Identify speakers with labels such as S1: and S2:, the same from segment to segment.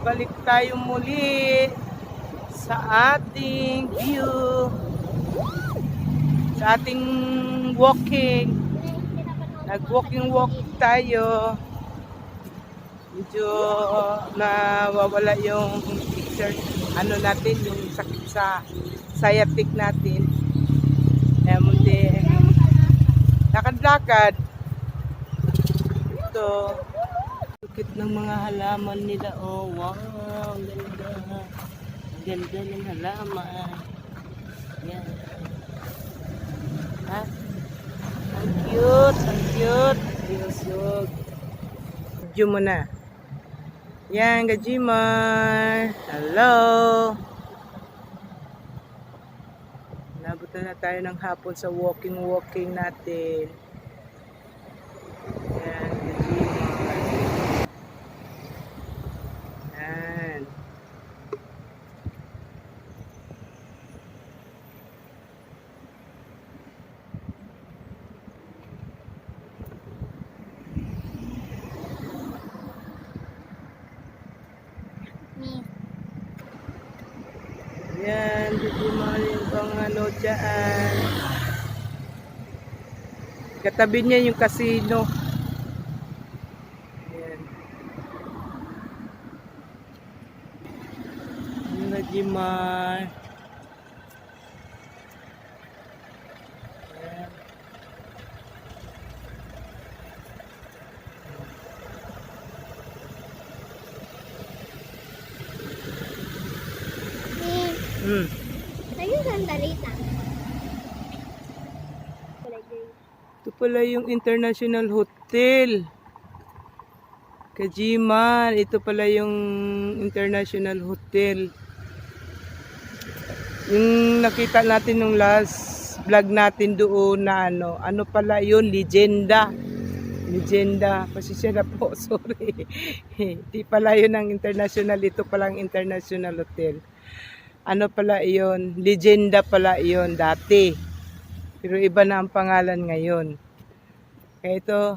S1: balik tayo muli sa ating view, sa ating walking. Nag-walk tayo. Medyo nawawala yung picture, natin, yung sakit sa sciatic natin. Kaya mundi lakad-lakad. Ito, sakit ng mga halaman nila. Oh, wow, ang ganda. Ang ganda ng halaman. Yan. Ha? Ang cute, ang cute. Yusog. Video mo na. Yan, Gajimar. Hello. Nabutan na tayo ng hapon sa walking natin. Yan, Gajimar. Yan. Yan, Gajimar yung pang dyan. Katabi niya yung casino. Yan. Yung Gajimar. Yan.
S2: Tayo sandalita.
S1: Ito pala yung International Hotel. Gajimar, ito pala yung International Hotel. Yung nakita natin nung last vlog natin doon na ano pala yun, Legenda. Pasensya na po, sorry. Di pala yun ang international, ito pala ang International Hotel. Ano pala yun, Legenda pala yun dati. Pero iba na ang pangalan ngayon. Kaya ito,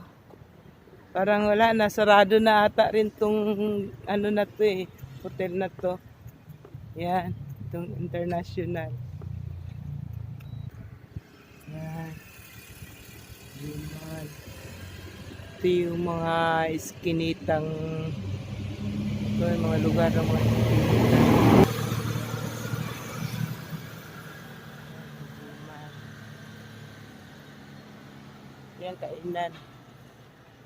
S1: parang wala na, sarado na ata rin tong na to hotel na to. Yan, itong international. Yan. Yan. Ito yung mga iskinitang, ito yung mga lugar ng mga iskinitang. Yan, kainan.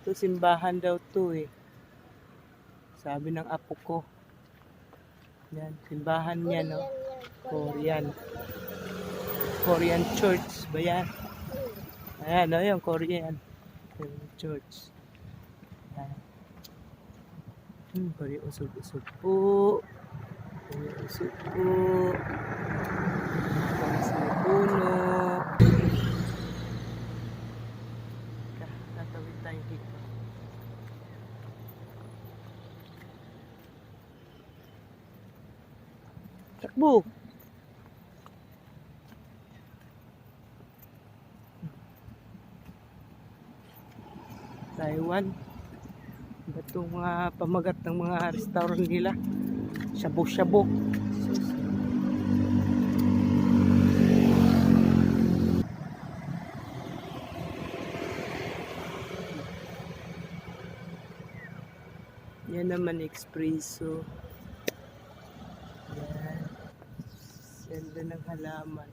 S1: Ito simbahan daw to sabi ng apo ko. Yan, simbahan niya, no? Korean church ba yan? Ayan, no? Yung Korean church. Ayan. Pari usog-usog po. Pari sa puno. Tatawid tayo dito. Takbo! Taiwan. Ito mga pamagat ng mga restaurant nila. Shabu-shabu. Yan naman espresso. Yan. Senda ng halaman.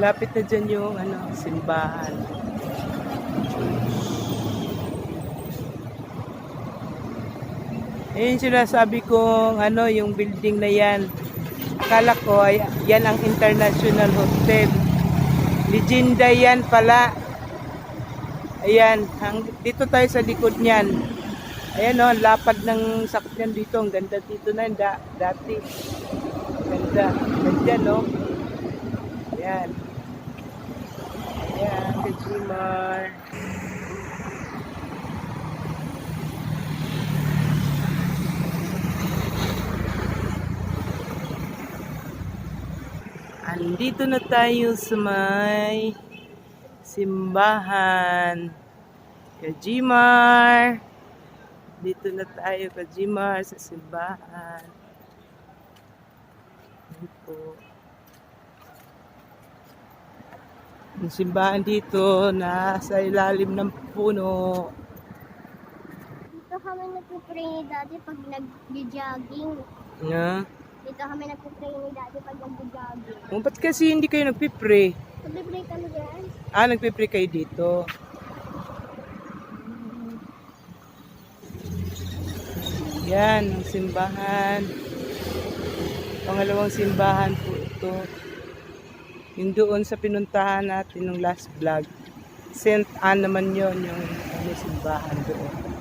S1: Malapit na dyan yung simbahan. Ayun sinasabi kong yung building na yan. Akala ko ay yan ang International Hotel. Legenda yan pala. Ayan, dito tayo sa likod niyan. Ayan ang lapad ng sakyan dito. Ang ganda dito na dati. Ganda. Ganda no? Ayan. Ayan, Kajimar. Andito na tayo sa may simbahan. Kajimar. Dito na tayo, Kajimar, sa simbahan. Ito. Ang simbahan dito, nasa ilalim ng puno.
S2: Dito kami nagpipray ni Daddy pag nag-jogging.
S1: Yeah.
S2: Dito kami nagpipray ni Daddy pag nag-jogging.
S1: Ba't kasi hindi kayo nagpipray?
S2: Nagpipray kami dyan.
S1: Nagpipray kayo dito. Yan, ang simbahan. Pangalawang simbahan po ito. Yung doon sa pinuntahan natin ng last vlog. Saint Anne naman yon yung simbahan doon.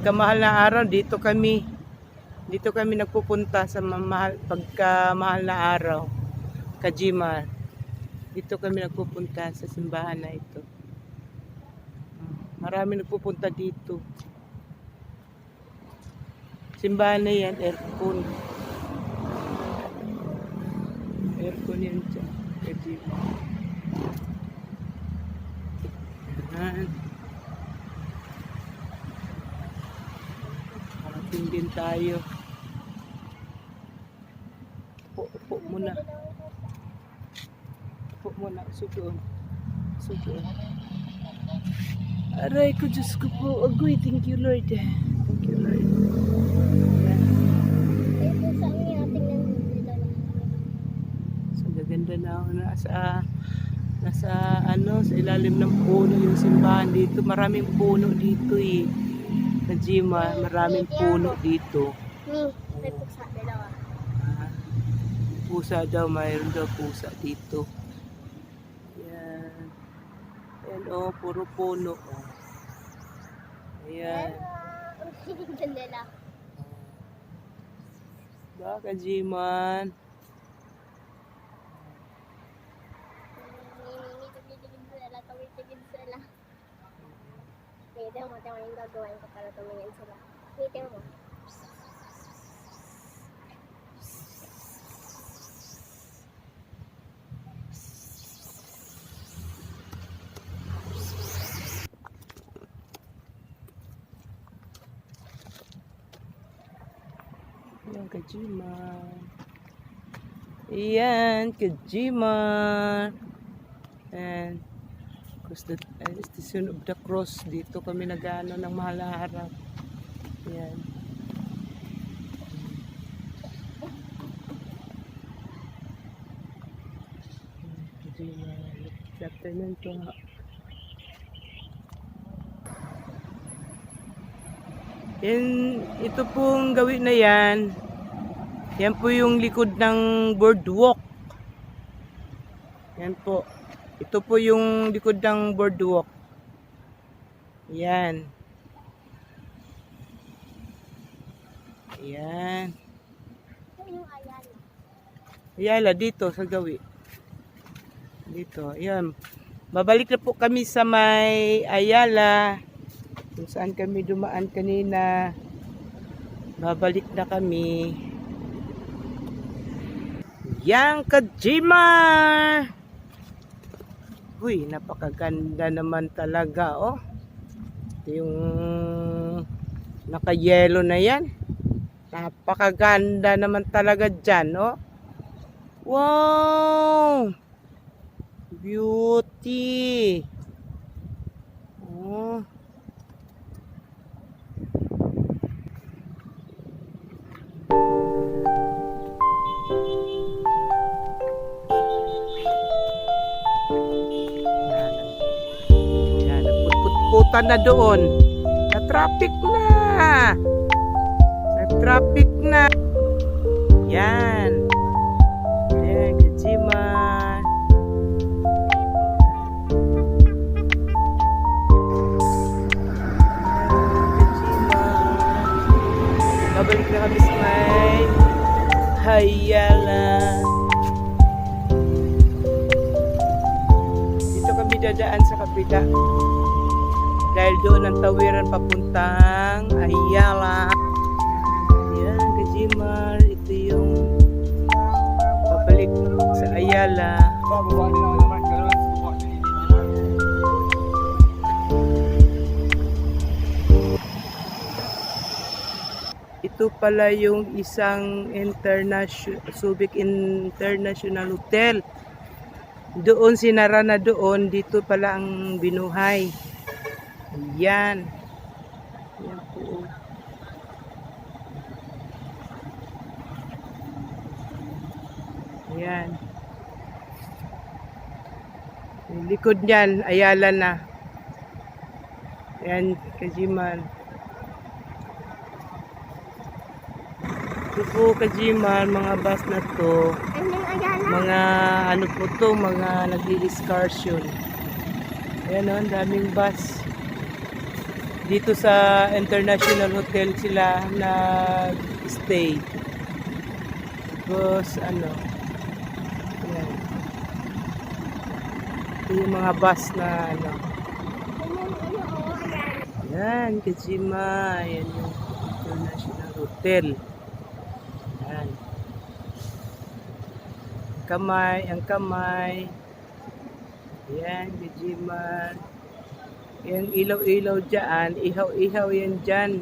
S1: Pagkamahal na araw, dito kami nagpupunta sa pagkamahal na araw. Kajimar. Dito kami nagpupunta sa simbahan na ito. Marami nagpupunta dito. Simbahan na yan, aircon. Aircon yan dyan. Kajimar. Ayan. Parating din tayo. Upo muna. Upo muna. Sudoon. Aray ko, Diyos ko po. Agoy, thank you, Lord. Thank you, Lord. Ayan.
S2: Ito sa amin ating nandito.
S1: So, gaganda na ako. Nasa sa ilalim ng puno yung simbahan dito. Maraming puno dito eh. Kajimar, maraming puno dito.
S2: May puksa, dalawa.
S1: Pusa daw, mayroon daw pusa dito. Ayan. Ayan puro puno. Ayan.
S2: Gandala.
S1: Ba, Kajimar?
S2: Tumitigid sila. Pwede mo, tayo yung gagawin ko para tumingin sila. Pwede mo.
S1: Ayan, Kajimar. Ayan, Kajimar. And Station of the Cross. Dito kami nag-ano ng mahal na araw. Ayan. Good afternoon po. Ito pong gawin na yan. Yan po yung likod ng boardwalk. Yan po. Ito po yung likod ng boardwalk. Yan. Yan. Ayala, dito sa gawi. Dito, ayan. Babalik na po kami sa may Ayala. Kung saan kami dumaan kanina. Babalik na kami. Yang Kajimar! Uy, napakaganda naman talaga, oh. Ito yung naka-yellow na yan. Napakaganda naman talaga dyan, oh. Wow! Beauty! Oh. Yan, nagputputan na doon. Na-traffic na. Na-traffic na. Yan. Yan, Kajimar. Babalik na kami sa may Ayala. Dito kami dadaan sa kabila. Dahil doon ang tawiran papuntang Ayala. Yan, Kajimar. Ito yung pabalik sa Ayala. Ito pala yung isang Subic International Hotel. Doon sinara na doon, dito pala ang binuhay. Yan. Yan po. Yan. Yung likod niyan, Ayala na. Yan, Kajimar. Ito po, Kajimar, mga bus na to. Mga ano po to, mga nag-i-excursion. Ayan o, ang daming bus. Dito sa International Hotel sila nag-stay. Tapos ano, ayan. Ito yung mga bus na ano. Ayan, Kajimar. Ayan yung International Hotel. Ayan. Kamay, ang kamay. Ayan, Kajimar. Yung ilaw-ilaw dyan, ihaw-ihaw yan dyan.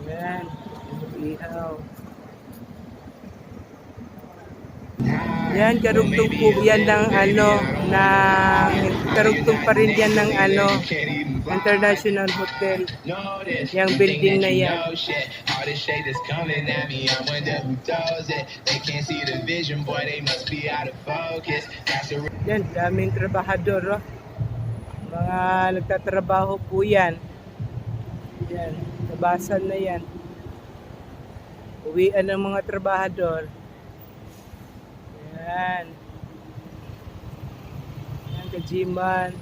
S1: Ayan, ihaw. Yan, karugtong po yan ng ano, karugtong pa rin yan ng ano, International Hotel. Yung building na yan. Yan, daming trabahador, oh. Mga nagtatrabaho po yan. Yan, nabasan na yan. Uwian ng mga trabahador. Yan. Yan, Kajimar.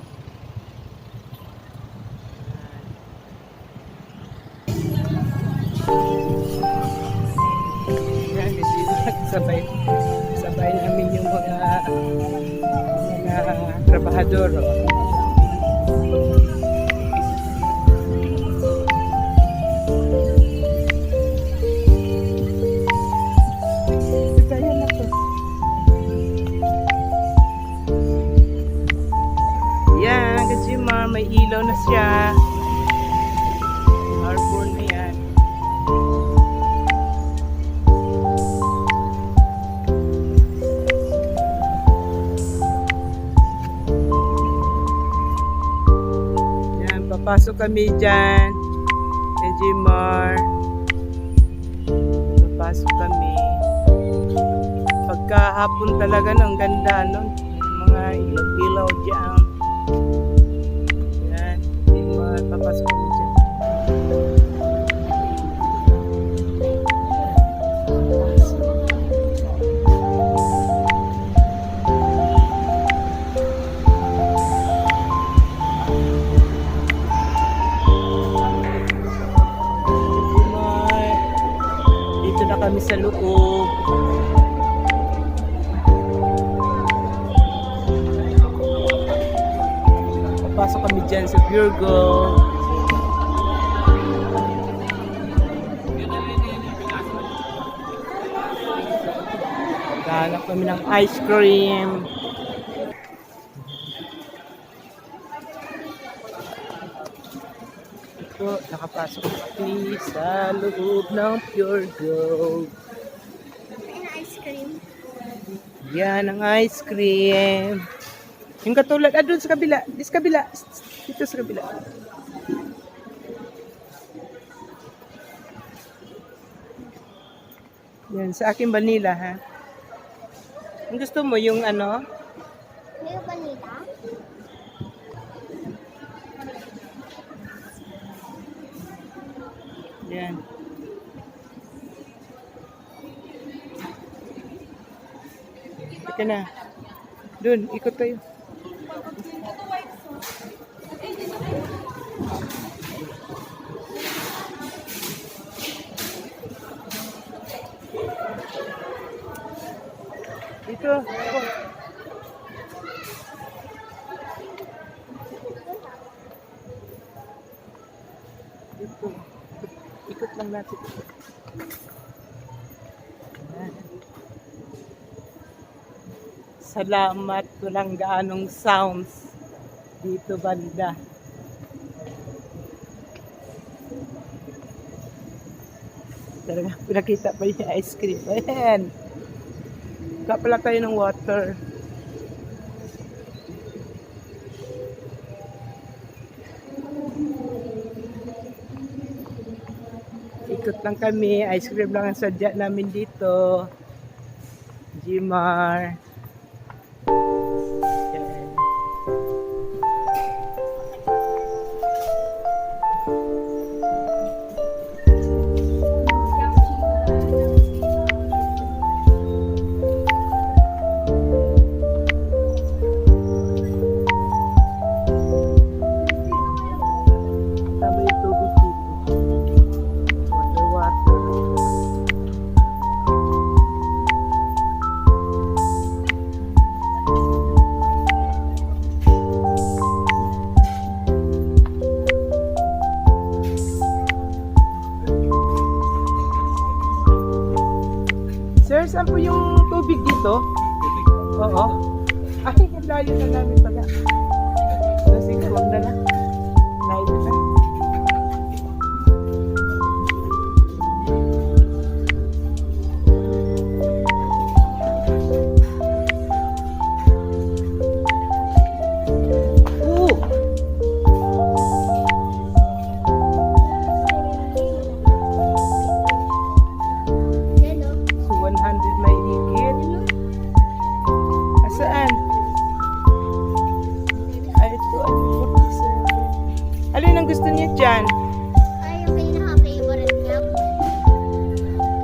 S1: Yan, Kajimar. Sabay namin yung mga trabahador, oh. Yan, Kajimar, may ilaw na siya. Harbor na yan. Yan, papasok kami dyan. Kajimar. Papasok kami. Pagkahapon talaga, ang ganda, no? Mga ilaw-ilaw dyan. Yan, papasok kami dyan. Dito na kami sa loob. Papasok kami dyan sa Pure Gold. Hanap kami ng ice cream. Ito, nakapasok kami sa loob ng Pure Gold.
S2: Ayun na ice cream.
S1: Yan ang ice cream. Yung katulad, doon sa kabila. Sa kabila. Dito sa kabila. Yan, sa akin vanilla, ha? Ang gusto mo, yung ano?
S2: May vanilla?
S1: Yan. Ika na. Doon, ikot tayo. Dito. Ako. Dito. Ikot lang natin. Ayan. Salamat. Walang gaanong sounds dito banda. Talaga, pinakita pa yung ice cream. Ayan. Kapala tayo ng water. Ikot lang kami. Ice cream lang ang sadya namin dito. Gmar. Yan. Tama yung tubig dito. Water. Sir, saan po yung tubig dito? Oo. Ay, layo na namin pala. So, sige, huwag na lang. Layo na.
S2: Yan o.
S1: So, 100 may higit. Asaan? Ay, ito. Ano, 47. Alin ang gusto niya dyan?
S2: Ay, yung pinaka-favorite niya.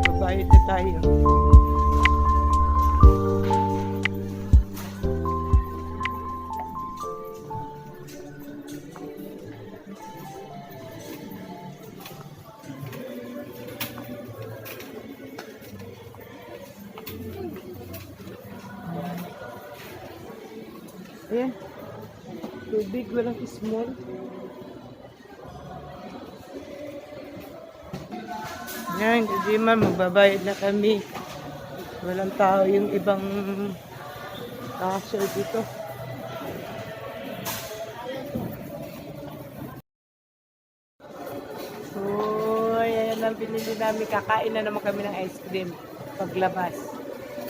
S1: Babayad na tayo. Ayan. Tubig, walang small. Yan, hindi man, magbabayad na kami. Walang tao yung ibang cashier dito. So, ayan ang binili namin. Kakain na naman kami ng ice cream paglabas.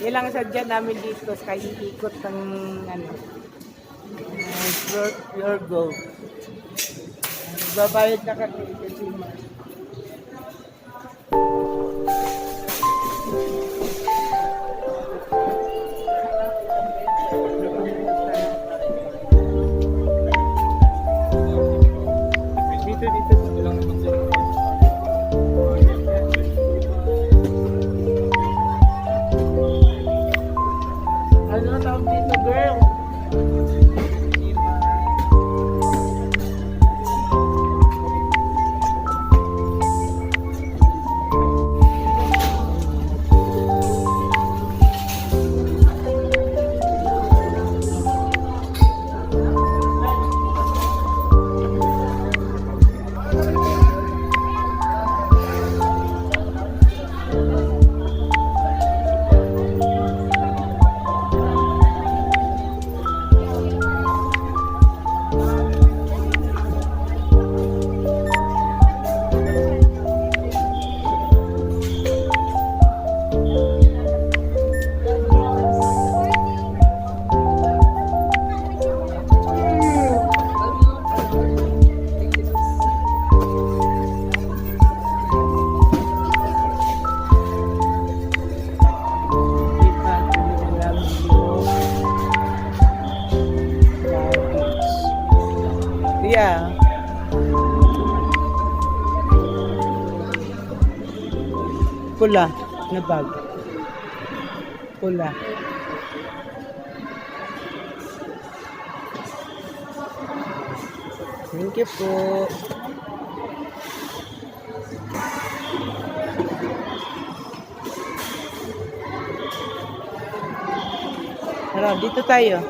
S1: Yan lang sadya namin dito sa iikot ng ano, Pure Gold. Magbabayad na kami kasi dito lang naman sila. Ano na tawag dito, girl? pula na bag. Pula. Thank you po. Tara, dito tayo.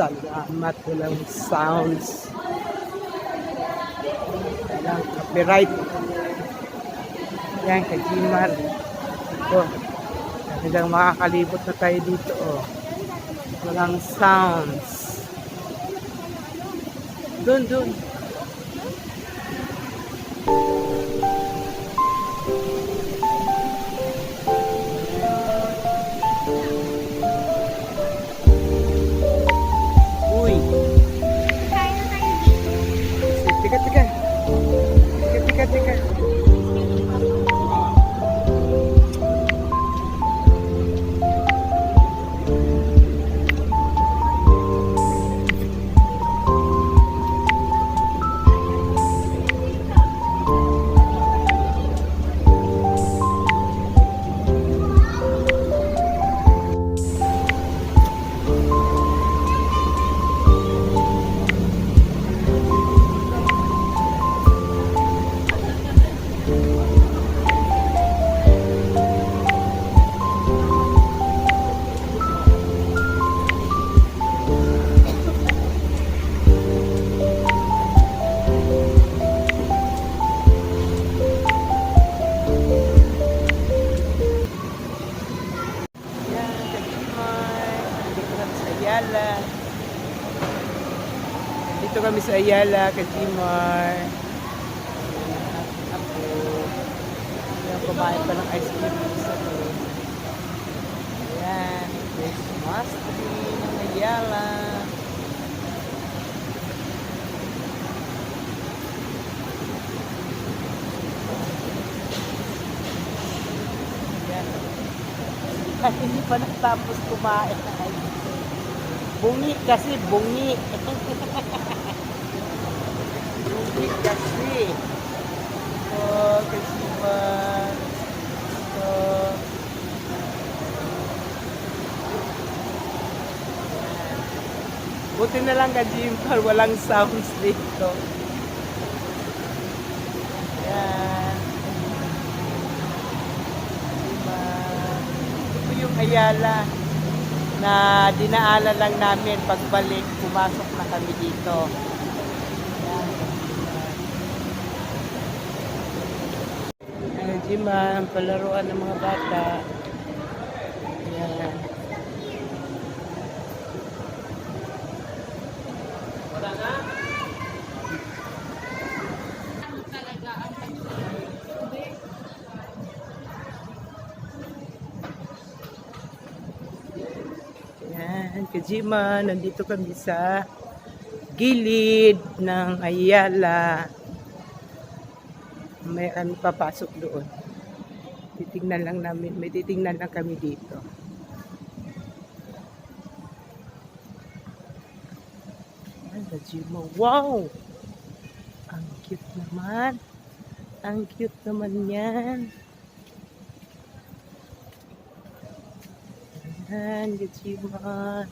S1: Salamat, walang sounds. Walang copyright. Yan, kajimar. Ito. Talagang makakalibot na tayo dito, oh. Walang sounds. Dun, dun. Uy.
S2: Kaya na tayo dito.
S1: Tika, tika. Tika, tika, tika. Yan, kajimar. Dito kami sa Ayala. Dito kami sa Ayala, kajimar. Ako. Yan, kumain pa ng ice cream sa to. Ayan, Christmas tree ng Ayala. Ayan. Ay, hindi pa natapos kumain ng ice cream. Bungi kasi, bungi. Bungi kasi. Oh, kajimar. Oh. Buti na lang kajimar, walang sounds dito. Yan. Kajimar. Ito po yung Ayala na dinaanan lang namin pagbalik, pumasok na kami dito. Yan, kajimar. Kajimar, ang palaruan ng mga bata. Yan. Yan, Kajima, nandito kami sa gilid ng Ayala. May ano papasok doon. Titingnan lang namin, may titingnan lang kami dito. Yan, Kajima, wow! Ang cute naman. Ang cute naman yan. Yan, Kajima.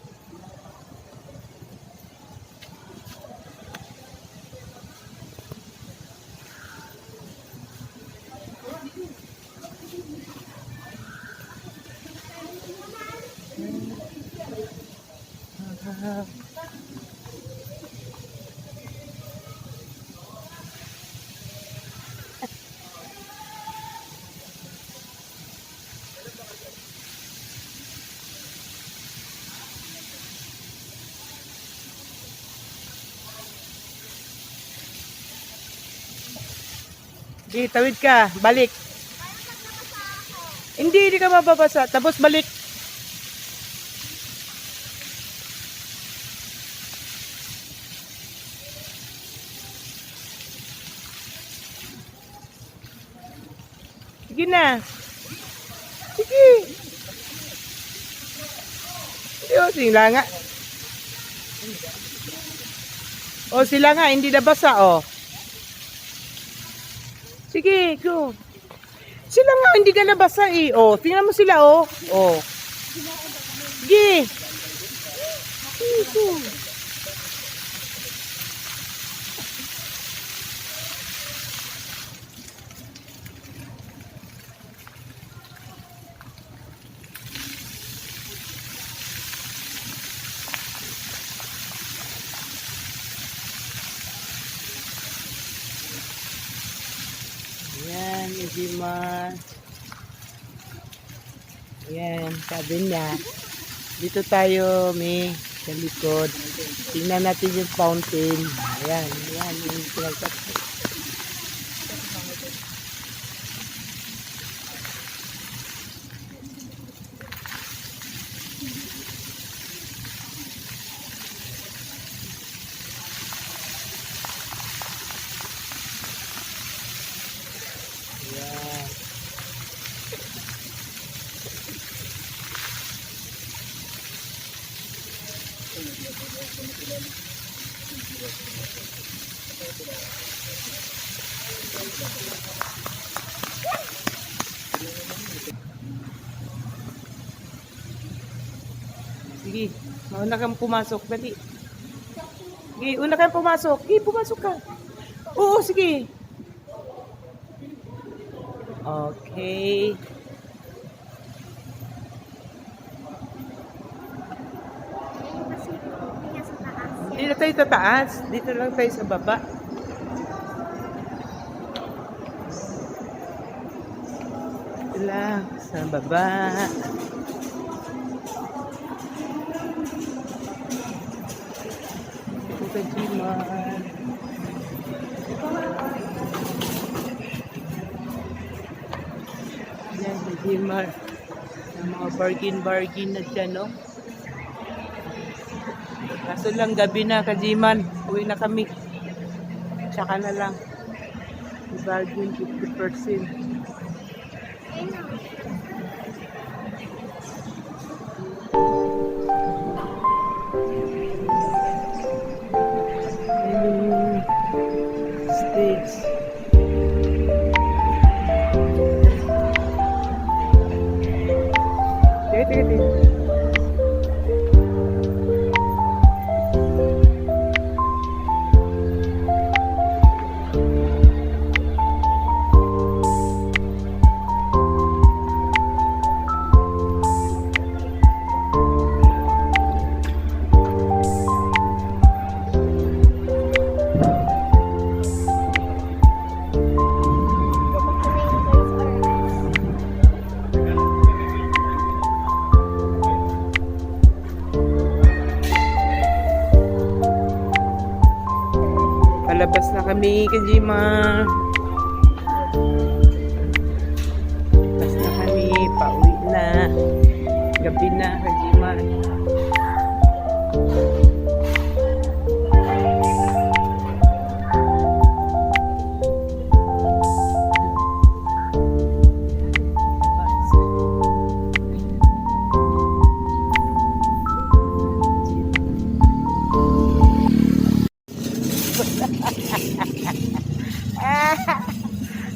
S1: Sige, tawid ka. Balik. Hindi ka mababasa. Tapos balik. Sige na. Sige. Sila nga. Sila nga, hindi nabasa, Sige, go. Sila nga, hindi ka nabasa, tingnan mo sila, Sige. Sige, go. Ayan, Ejimar. Ayan, sabi niya. Dito tayo, may sa likod. Tingnan natin yung fountain. Ayan, ayan. Yung pinagsasabi. Ayan. Sige, mauna kang pumasok. Dali. Sige, una kang pumasok. Sige, pumasok ka. Oo, sige. Okay.
S2: Kasi kaya sa taas.
S1: Hindi na tayo tataas. Dito lang tayo sa baba. Dito lang sa baba. Ito ka, Jimar. Yan, si Jimar. Ang mga bargain na dyan, no? Kaso lang, gabi na, Kajiman. Uwi na kami. Tsaka na lang. I-bargain 50%.
S2: Ayun na.
S1: Stage. Teka. Palabas na kami, Kajima. Palabas na kami, pauwi na. Gabi na, Kajima.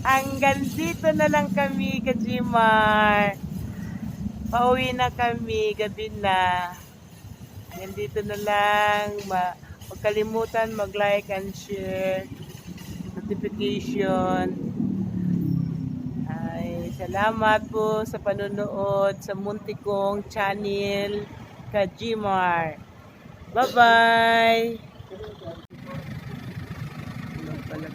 S1: Hanggang dito na lang kami, Kajimar. Pauwi na kami, gabi na. Hanggang dito na lang. Huwag kalimutan mag-like and share. Notification. Ay, salamat po sa panonood sa munti kong channel, Kajimar. Bye-bye! Ano pala